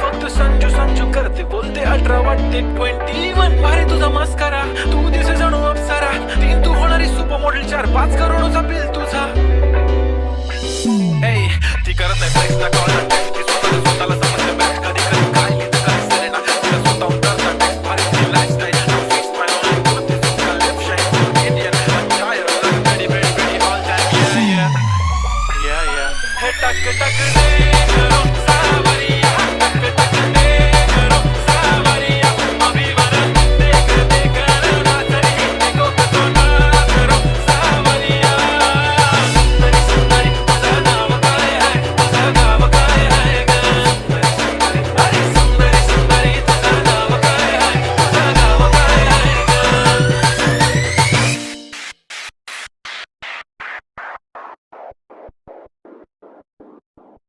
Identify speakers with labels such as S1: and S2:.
S1: फक्त संजू संजू करते बोलते 18 वाटते 21 भारी तुझा मस्करा तू दिसे जणू अप्सरा 3 तू होणारी सुपर मॉडेल 4-5 करोडचा बिल तुझा ती करत नाही फ्लेक्स ना कॉल ती स्वतःला समजते बॅक कधी कधी काय लिहितं काय सेरेना तिला स्वतःहून करता टेक्स्ट भारी तुझी लाईफस्टाईल नो फिक्स माय ऑन करते सुद्धा लेफ्ट शाईन इंडियन अंचायर लग्नडी बेडी बेडी ऑल टाइम या हे टक टक दे